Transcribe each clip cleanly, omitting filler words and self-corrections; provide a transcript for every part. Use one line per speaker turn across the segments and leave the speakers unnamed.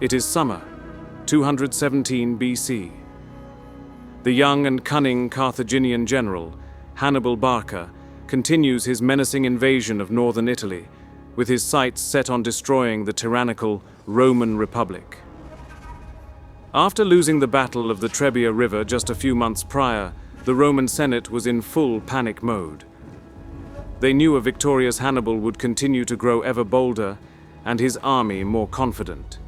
It is summer, 217 BC. The young and cunning Carthaginian general, Hannibal Barca, continues his menacing invasion of northern Italy, with his sights set on destroying the tyrannical Roman Republic. After losing the Battle of the Trebia River just a few months prior, the Roman Senate was in full panic mode. They knew a victorious Hannibal would continue to grow ever bolder and his army more confident.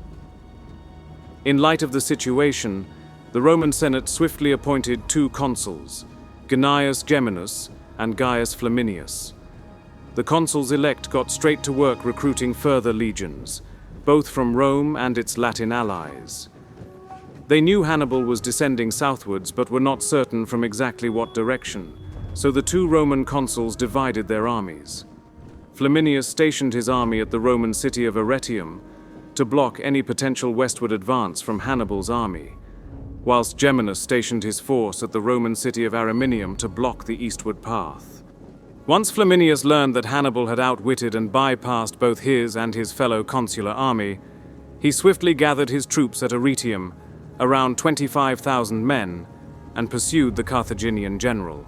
In light of the situation, the Roman Senate swiftly appointed two consuls, Gnaeus Geminus and Gaius Flaminius. The consuls elect got straight to work recruiting further legions, both from Rome and its Latin allies. They knew Hannibal was descending southwards, but were not certain from exactly what direction, so the two Roman consuls divided their armies. Flaminius stationed his army at the Roman city of Arretium to block any potential westward advance from Hannibal's army, whilst Geminus stationed his force at the Roman city of Ariminium to block the eastward path. Once Flaminius learned that Hannibal had outwitted and bypassed both his and his fellow consular army, he swiftly gathered his troops at Arretium, around 25,000 men, and pursued the Carthaginian general.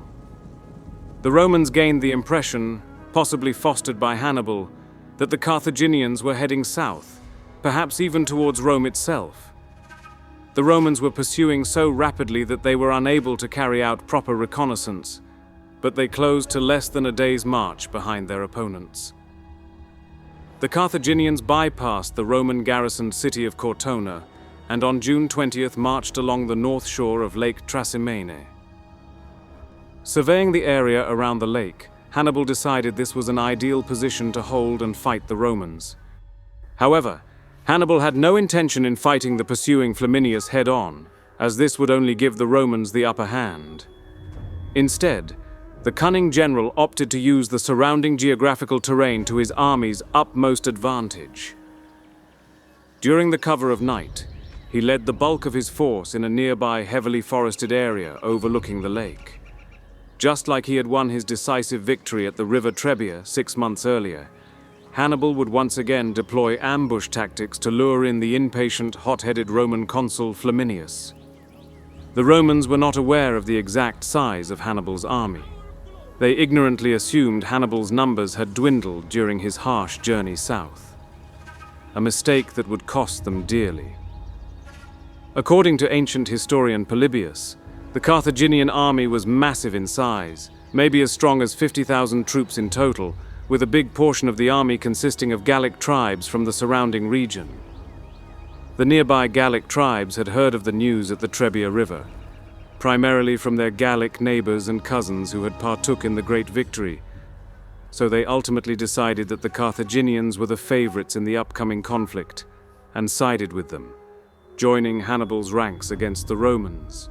The Romans gained the impression, possibly fostered by Hannibal, that the Carthaginians were heading south, perhaps even towards Rome itself. The Romans were pursuing so rapidly that they were unable to carry out proper reconnaissance, but they closed to less than a day's march behind their opponents. The Carthaginians bypassed the Roman-garrisoned city of Cortona, and on June 20th marched along the north shore of Lake Trasimene. Surveying the area around the lake, Hannibal decided this was an ideal position to hold and fight the Romans. However, Hannibal had no intention in fighting the pursuing Flaminius head-on, as this would only give the Romans the upper hand. Instead, the cunning general opted to use the surrounding geographical terrain to his army's utmost advantage. During the cover of night, he led the bulk of his force in a nearby heavily forested area overlooking the lake. Just like he had won his decisive victory at the River Trebia 6 months earlier, Hannibal would once again deploy ambush tactics to lure in the impatient, hot-headed Roman consul Flaminius. The Romans were not aware of the exact size of Hannibal's army. They ignorantly assumed Hannibal's numbers had dwindled during his harsh journey south, a mistake that would cost them dearly. According to ancient historian Polybius, the Carthaginian army was massive in size, maybe as strong as 50,000 troops in total, with a big portion of the army consisting of Gallic tribes from the surrounding region. The nearby Gallic tribes had heard of the news at the Trebia River, primarily from their Gallic neighbors and cousins who had partook in the great victory, so they ultimately decided that the Carthaginians were the favorites in the upcoming conflict and sided with them, joining Hannibal's ranks against the Romans.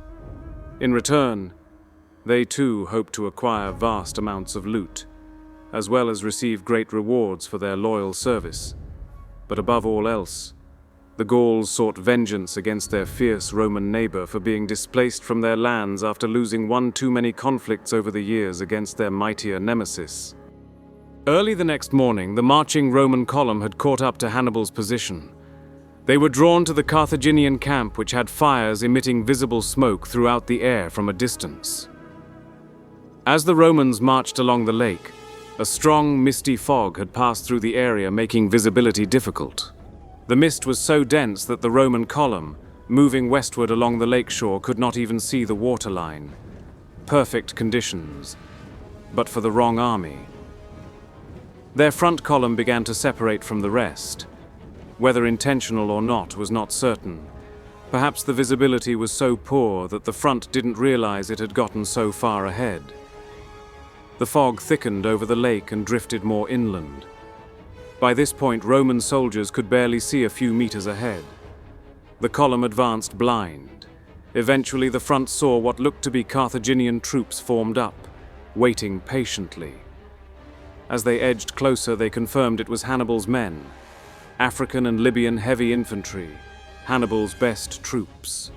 In return, they too hoped to acquire vast amounts of loot, as well as receive great rewards for their loyal service. But above all else, the Gauls sought vengeance against their fierce Roman neighbor for being displaced from their lands after losing one too many conflicts over the years against their mightier nemesis. Early the next morning, the marching Roman column had caught up to Hannibal's position. They were drawn to the Carthaginian camp, which had fires emitting visible smoke throughout the air from a distance. As the Romans marched along the lake, a strong, misty fog had passed through the area, making visibility difficult. The mist was so dense that the Roman column, moving westward along the lakeshore, could not even see the waterline. Perfect conditions, but for the wrong army. Their front column began to separate from the rest. Whether intentional or not was not certain. Perhaps the visibility was so poor that the front didn't realize it had gotten so far ahead. The fog thickened over the lake and drifted more inland. By this point, Roman soldiers could barely see a few meters ahead. The column advanced blind. Eventually, the front saw what looked to be Carthaginian troops formed up, waiting patiently. As they edged closer, they confirmed it was Hannibal's men, African and Libyan heavy infantry, Hannibal's best troops.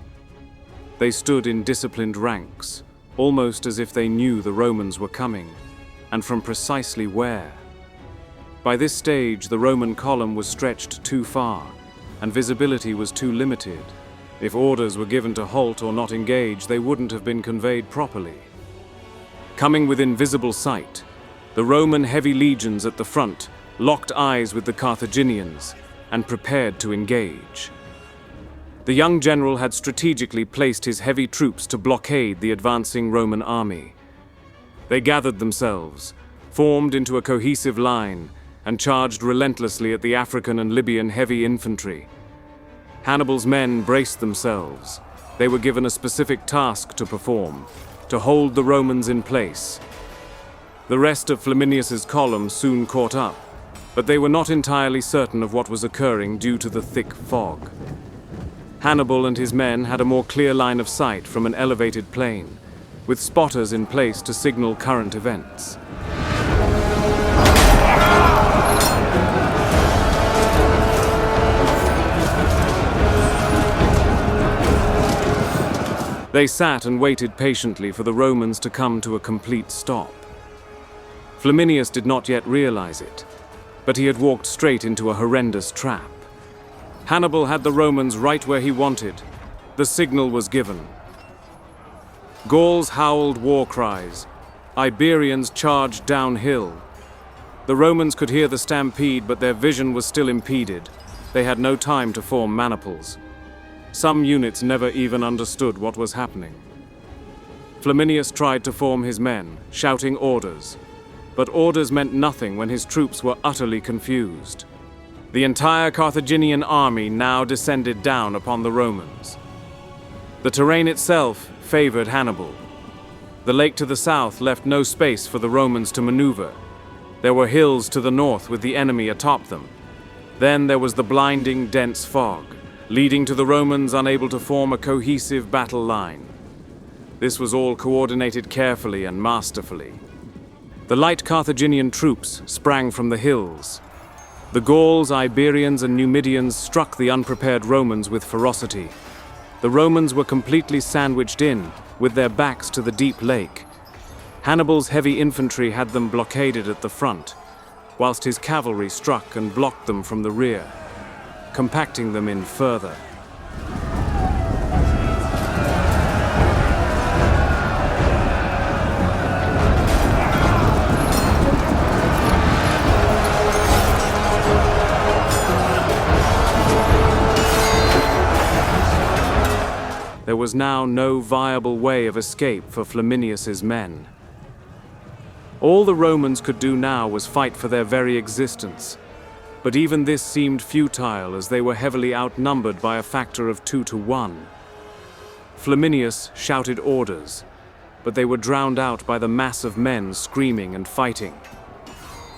They stood in disciplined ranks, almost as if they knew the Romans were coming, and from precisely where. By this stage, the Roman column was stretched too far, and visibility was too limited. If orders were given to halt or not engage, they wouldn't have been conveyed properly. Coming within visible sight, the Roman heavy legions at the front locked eyes with the Carthaginians and prepared to engage. The young general had strategically placed his heavy troops to blockade the advancing Roman army. They gathered themselves, formed into a cohesive line, and charged relentlessly at the African and Libyan heavy infantry. Hannibal's men braced themselves. They were given a specific task to perform, to hold the Romans in place. The rest of Flaminius's column soon caught up, but they were not entirely certain of what was occurring due to the thick fog. Hannibal and his men had a more clear line of sight from an elevated plain, with spotters in place to signal current events. They sat and waited patiently for the Romans to come to a complete stop. Flaminius did not yet realize it, but he had walked straight into a horrendous trap. Hannibal had the Romans right where he wanted. The signal was given. Gauls howled war cries. Iberians charged downhill. The Romans could hear the stampede, but their vision was still impeded. They had no time to form maniples. Some units never even understood what was happening. Flaminius tried to form his men, shouting orders. But orders meant nothing when his troops were utterly confused. The entire Carthaginian army now descended down upon the Romans. The terrain itself favored Hannibal. The lake to the south left no space for the Romans to maneuver. There were hills to the north with the enemy atop them. Then there was the blinding, dense fog, leading to the Romans unable to form a cohesive battle line. This was all coordinated carefully and masterfully. The light Carthaginian troops sprang from the hills. The Gauls, Iberians, and Numidians struck the unprepared Romans with ferocity. The Romans were completely sandwiched in, with their backs to the deep lake. Hannibal's heavy infantry had them blockaded at the front, whilst his cavalry struck and blocked them from the rear, compacting them in further. There was now no viable way of escape for Flaminius's men. All the Romans could do now was fight for their very existence, but even this seemed futile as they were heavily outnumbered by a factor of 2 to 1. Flaminius shouted orders, but they were drowned out by the mass of men screaming and fighting.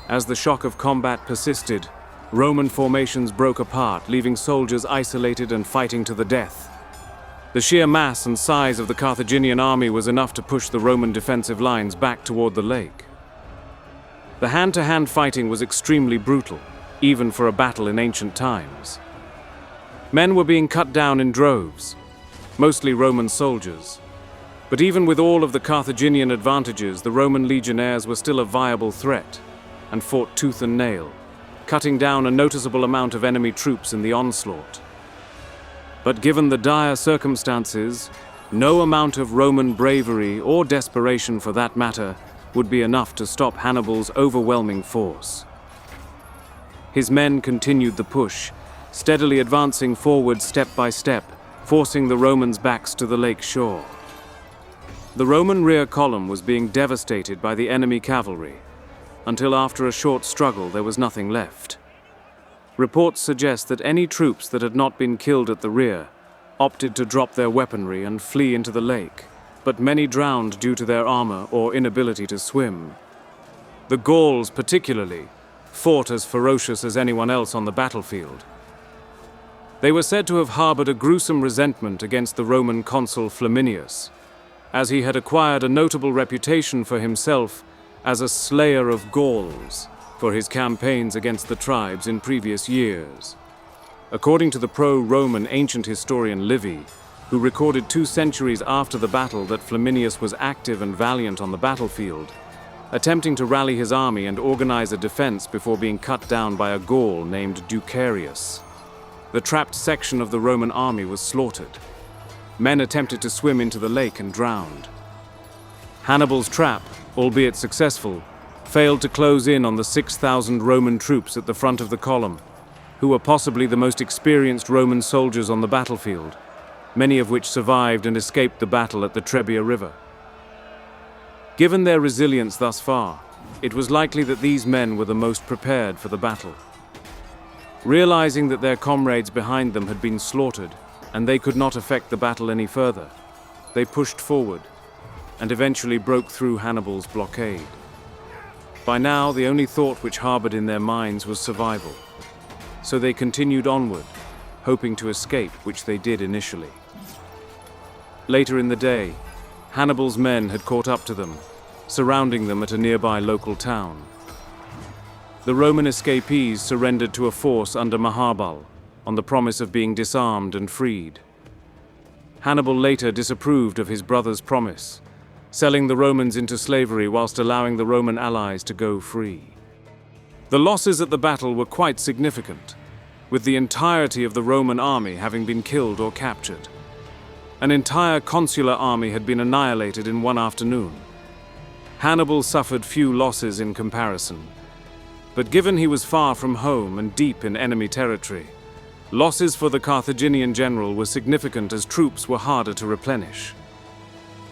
As the shock of combat persisted, Roman formations broke apart, leaving soldiers isolated and fighting to the death. The sheer mass and size of the Carthaginian army was enough to push the Roman defensive lines back toward the lake. The hand-to-hand fighting was extremely brutal, even for a battle in ancient times. Men were being cut down in droves, mostly Roman soldiers. But even with all of the Carthaginian advantages, the Roman legionnaires were still a viable threat, and fought tooth and nail, cutting down a noticeable amount of enemy troops in the onslaught. But given the dire circumstances, no amount of Roman bravery, or desperation for that matter, would be enough to stop Hannibal's overwhelming force. His men continued the push, steadily advancing forward step by step, forcing the Romans' backs to the lake shore. The Roman rear column was being devastated by the enemy cavalry, until after a short struggle there was nothing left. Reports suggest that any troops that had not been killed at the rear opted to drop their weaponry and flee into the lake, but many drowned due to their armor or inability to swim. The Gauls, particularly, fought as ferocious as anyone else on the battlefield. They were said to have harbored a gruesome resentment against the Roman Consul Flaminius, as he had acquired a notable reputation for himself as a slayer of Gauls for his campaigns against the tribes in previous years. According to the pro-Roman ancient historian Livy, who recorded 2 centuries after the battle that Flaminius was active and valiant on the battlefield, attempting to rally his army and organize a defense before being cut down by a Gaul named Ducarius. The trapped section of the Roman army was slaughtered. Men attempted to swim into the lake and drowned. Hannibal's trap, albeit successful, failed to close in on the 6,000 Roman troops at the front of the column, who were possibly the most experienced Roman soldiers on the battlefield, many of which survived and escaped the battle at the Trebia River. Given their resilience thus far, it was likely that these men were the most prepared for the battle. Realizing that their comrades behind them had been slaughtered and they could not affect the battle any further, they pushed forward and eventually broke through Hannibal's blockade. By now, the only thought which harbored in their minds was survival. So they continued onward, hoping to escape, which they did initially. Later in the day, Hannibal's men had caught up to them, surrounding them at a nearby local town. The Roman escapees surrendered to a force under Hannibal, on the promise of being disarmed and freed. Hannibal later disapproved of his brother's promise, selling the Romans into slavery whilst allowing the Roman allies to go free. The losses at the battle were quite significant, with the entirety of the Roman army having been killed or captured. An entire consular army had been annihilated in one afternoon. Hannibal suffered few losses in comparison, but given he was far from home and deep in enemy territory, losses for the Carthaginian general were significant as troops were harder to replenish.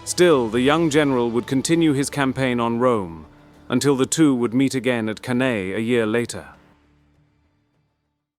Still, the young general would continue his campaign on Rome until the two would meet again at Cannae a year later.